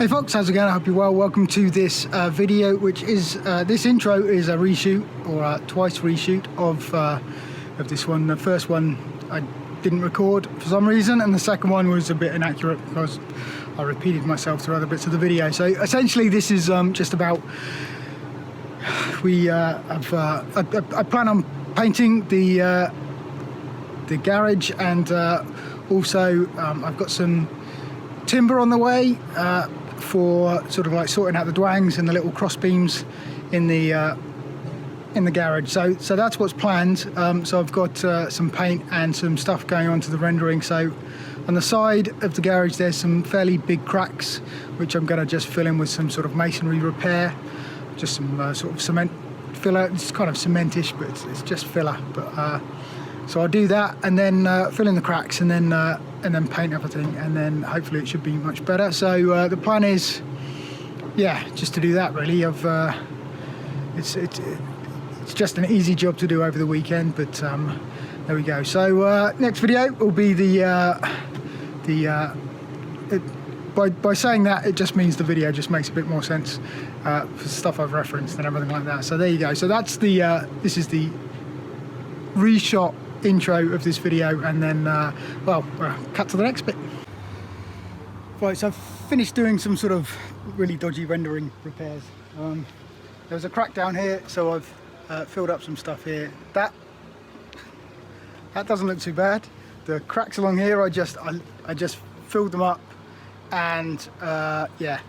Hey folks, how's it going? I hope you're well. Welcome to this video, which is this intro is a reshoot or a twice reshoot of this one. The first one I didn't record for some reason, and the second one was a bit inaccurate because I repeated myself through other bits of the video. So essentially, this is just about I plan on painting the garage, and also I've got some timber on the way for sort of like sorting out the dwangs and the little cross beams in the garage. So that's what's planned. So I've got some paint and some stuff going on to the rendering. So on the side of the garage there's some fairly big cracks which I'm going to just fill in with some sort of masonry repair, just some sort of cement filler. It's kind of cementish, but it's just filler. But so I'll do that and then fill in the cracks and then paint everything, and then hopefully it should be much better. So the plan is, yeah, just to do that really. It's just an easy job to do over the weekend, but there we go. So next video will be by saying that, it just means the video just makes a bit more sense for stuff I've referenced and everything like that. So there you go. So that's this is the reshot intro of this video, and then cut to the next bit. Right, so I've finished doing some sort of really dodgy rendering repairs. There was a crack down here, so I've filled up some stuff here. That doesn't look too bad. The cracks along here, I just filled them up, and yeah,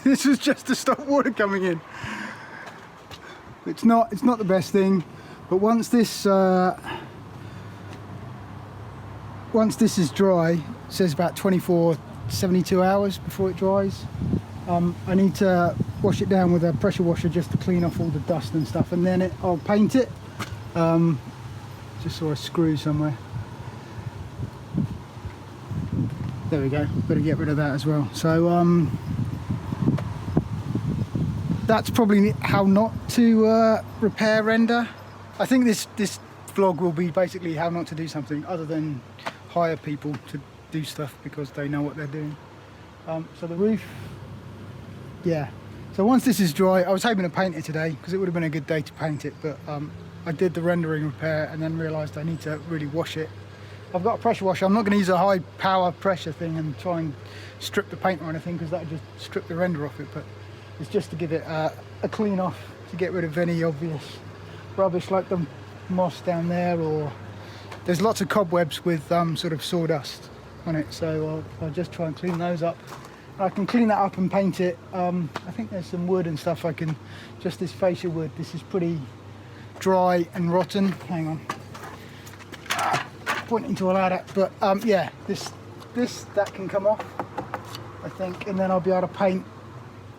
this was just to stop water coming in. It's not the best thing, but once this is dry, it says about 72 hours before it dries. I need to wash it down with a pressure washer just to clean off all the dust and stuff, and then I'll paint it. Just saw a screw somewhere. There we go, better get rid of that as well. So that's probably how not to repair render. I think this vlog will be basically how not to do something other than hire people to do stuff because they know what they're doing. So the roof, yeah. So once this is dry, I was hoping to paint it today because it would have been a good day to paint it, but I did the rendering repair and then realised I need to really wash it. I've got a pressure washer. I'm not going to use a high power pressure thing and try and strip the paint or anything, because that would just strip the render off it, but it's just to give it a clean off, to get rid of any obvious rubbish like the moss down there, or there's lots of cobwebs with sort of sawdust on it, so I'll just try and clean those up. I can clean that up and paint it. I think there's some wood and stuff I can, just this fascia wood, this is pretty dry and rotten. Hang on, pointing to a ladder, but yeah, that can come off, I think, and then I'll be able to paint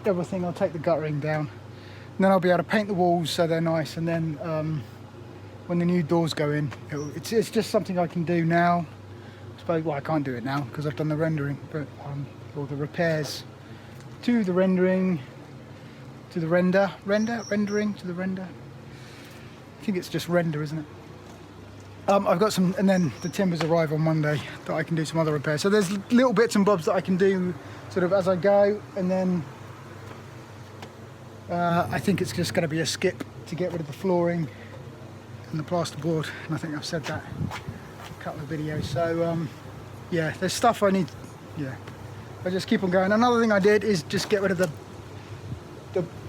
everything. I'll take the guttering down, and then I'll be able to paint the walls so they're nice, and then when the new doors go in, it's just something I can do now. I suppose, well, I can't do it now because I've done the rendering, but all the repairs to the rendering, to the rendering to the render. I think it's just render, isn't it? I've got some, and then the timbers arrive on Monday that I can do some other repairs. So there's little bits and bobs that I can do sort of as I go, and then I think it's just going to be a skip to get rid of the flooring and the plasterboard, and I think I've said that in a couple of videos. So yeah, there's stuff I need. Yeah, I just keep on going. Another thing I did is just get rid of the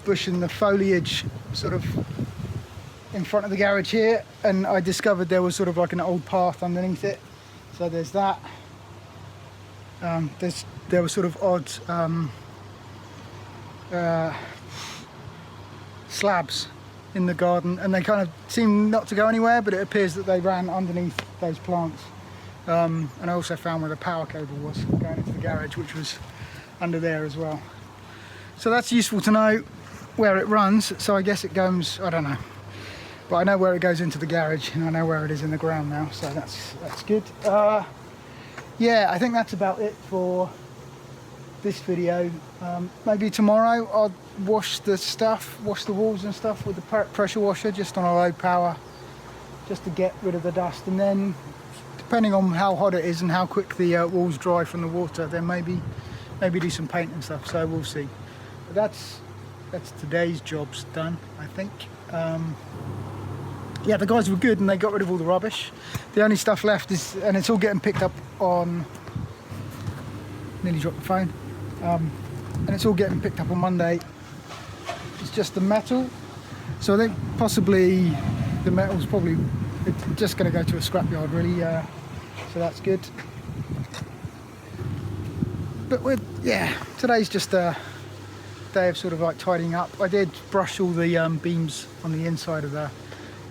bush and the foliage sort of in front of the garage here, and I discovered there was sort of like an old path underneath it. So there's that. There were sort of odd slabs in the garden, and they kind of seem not to go anywhere, but it appears that they ran underneath those plants. And I also found where the power cable was going into the garage, which was under there as well. So that's useful to know where it runs. So I guess it goes, I don't know, but I know where it goes into the garage, and I know where it is in the ground now, so that's good. Yeah, I think that's about it for this video. Maybe tomorrow I'll wash the walls and stuff with the pressure washer, just on a low power, just to get rid of the dust, and then depending on how hot it is and how quick the walls dry from the water, then maybe maybe do some paint and stuff, so we'll see. But that's today's jobs done, I think. Yeah, the guys were good and they got rid of all the rubbish. The only stuff left is, and it's all getting picked up on, nearly dropped the phone, and it's all getting picked up on Monday. It's just the metal, so I think possibly the metal's probably just going to go to a scrapyard really, so that's good. But yeah, today's just a day of sort of like tidying up. I did brush all the beams on the inside of the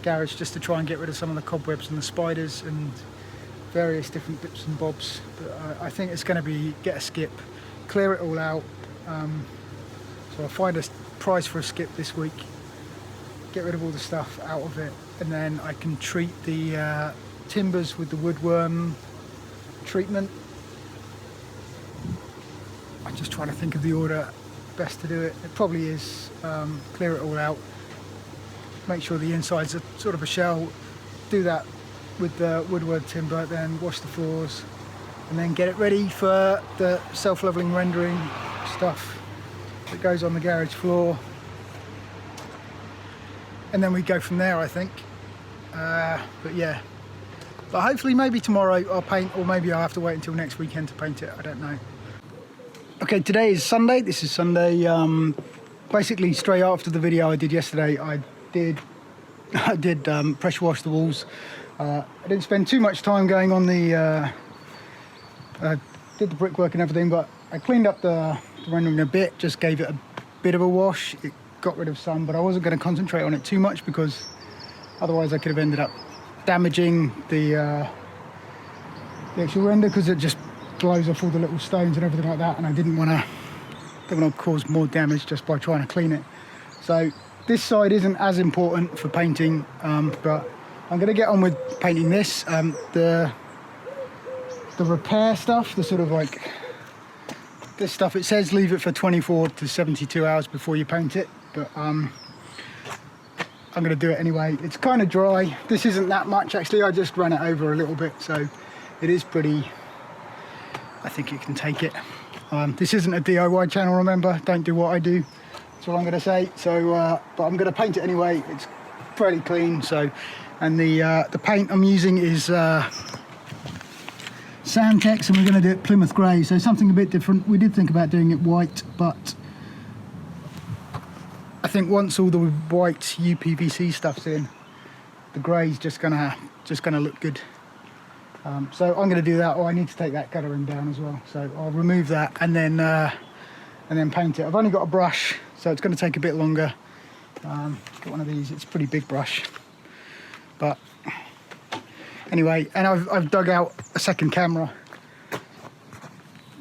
garage just to try and get rid of some of the cobwebs and the spiders and various different bits and bobs. But I think it's going to be get a skip, clear it all out. So I'll find a price for a skip this week, get rid of all the stuff out of it, and then I can treat the timbers with the woodworm treatment. I'm just trying to think of the order best to do it. It probably is clear it all out, make sure the inside's a sort of a shell, do that with the woodworm timber, then wash the floors, and then get it ready for the self-leveling rendering stuff that goes on the garage floor, and then we go from there, I think. But yeah, but hopefully maybe tomorrow I'll paint, or maybe I'll have to wait until next weekend to paint it, I don't know. Okay, today is Sunday. This is Sunday. Basically straight after the video I did yesterday, I did pressure wash the walls. I didn't spend too much time going on the did the brickwork and everything, but I cleaned up the rendering a bit, just gave it a bit of a wash. It got rid of some, but I wasn't going to concentrate on it too much because otherwise I could have ended up damaging the actual render, because it just blows off all the little stones and everything like that, and I didn't want to cause more damage just by trying to clean it. So this side isn't as important for painting, but I'm going to get on with painting this. The repair stuff, the sort of like this stuff, it says leave it for 24 to 72 hours before you paint it, but I'm going to do it anyway. It's kind of dry. This isn't that much actually, I just ran it over a little bit, so it is pretty, I think it can take it. This isn't a DIY channel, remember, don't do what I do, that's all I'm going to say. So but I'm going to paint it anyway. It's fairly clean, so, and the paint I'm using is Sandtex, and we're going to do it Plymouth Grey, so something a bit different. We did think about doing it white, but I think once all the white UPVC stuff's in, the grey's just gonna look good. So I'm going to do that, or I need to take that guttering down as well. So I'll remove that and then paint it. I've only got a brush, so it's going to take a bit longer. Got one of these. It's a pretty big brush, but anyway. And I've dug out a second camera,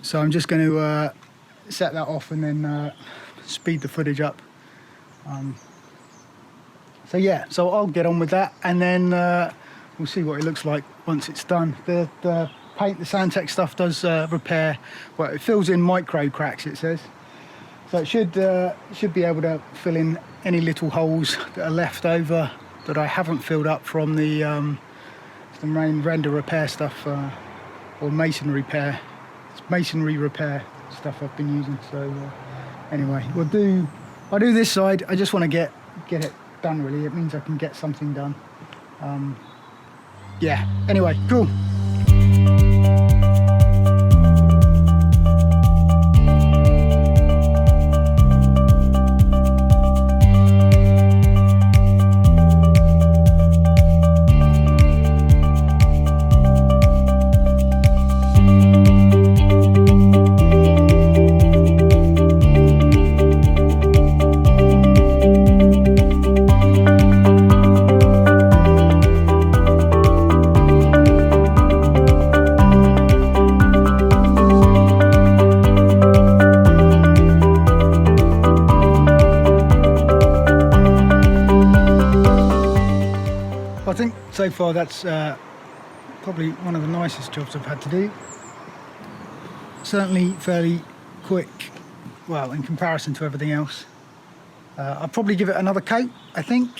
so I'm just going to set that off and then speed the footage up. So yeah, so I'll get on with that, and then we'll see what it looks like once it's done. The paint, the Sandtex stuff does repair, well, it fills in micro cracks, it says. So it should be able to fill in any little holes that are left over that I haven't filled up from the main render repair stuff, or masonry repair. It's masonry repair stuff I've been using. So anyway, I'll do this side. I just want to get it done really. It means I can get something done. Yeah, anyway, cool. I think so far that's probably one of the nicest jobs I've had to do. Certainly fairly quick, well, in comparison to everything else. I'll probably give it another coat, I think.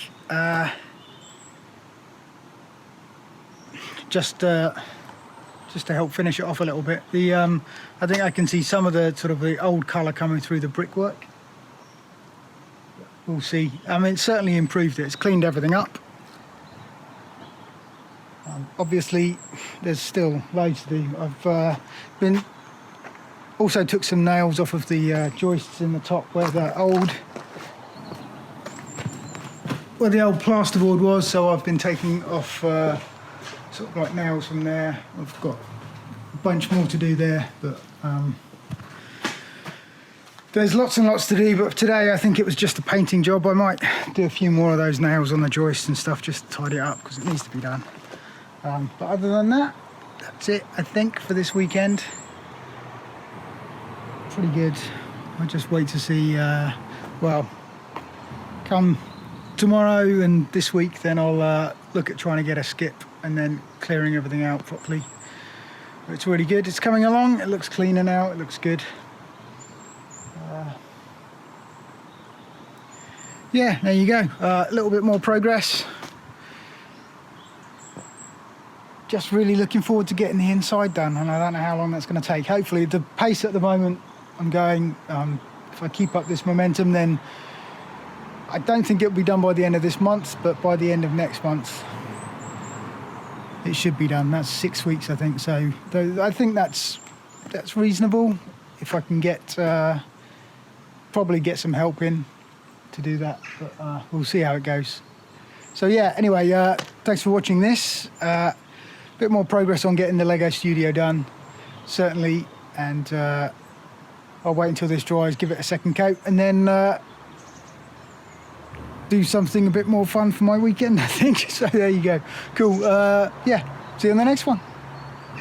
Just just to help finish it off a little bit. I think I can see some of the sort of the old colour coming through the brickwork. We'll see. I mean, it's certainly improved it. It's cleaned everything up. Obviously, there's still loads to do. I've also took some nails off of the joists in the top where the old plasterboard was. So I've been taking off sort of like nails from there. I've got a bunch more to do there, but there's lots and lots to do. But today I think it was just a painting job. I might do a few more of those nails on the joists and stuff just to tidy it up because it needs to be done. But other than that, that's it I think for this weekend. Pretty good. I'll just wait to see, well, come tomorrow and this week then I'll look at trying to get a skip and then clearing everything out properly. It's really good. It's coming along. It looks cleaner now. It looks good. Yeah, there you go. A little bit more progress. Just really looking forward to getting the inside done, and I don't know how long that's going to take. Hopefully, the pace at the moment I'm going, if I keep up this momentum, then I don't think it'll be done by the end of this month, but by the end of next month it should be done. That's 6 weeks, I think. So I think that's reasonable. If I can get probably get some help in to do that, but we'll see how it goes. So yeah, anyway, thanks for watching this. Bit more progress on getting the Lego studio done, certainly, and I'll wait until this dries, give it a second coat, and then do something a bit more fun for my weekend, I think. So there you go. Cool. Yeah, see you on the next one.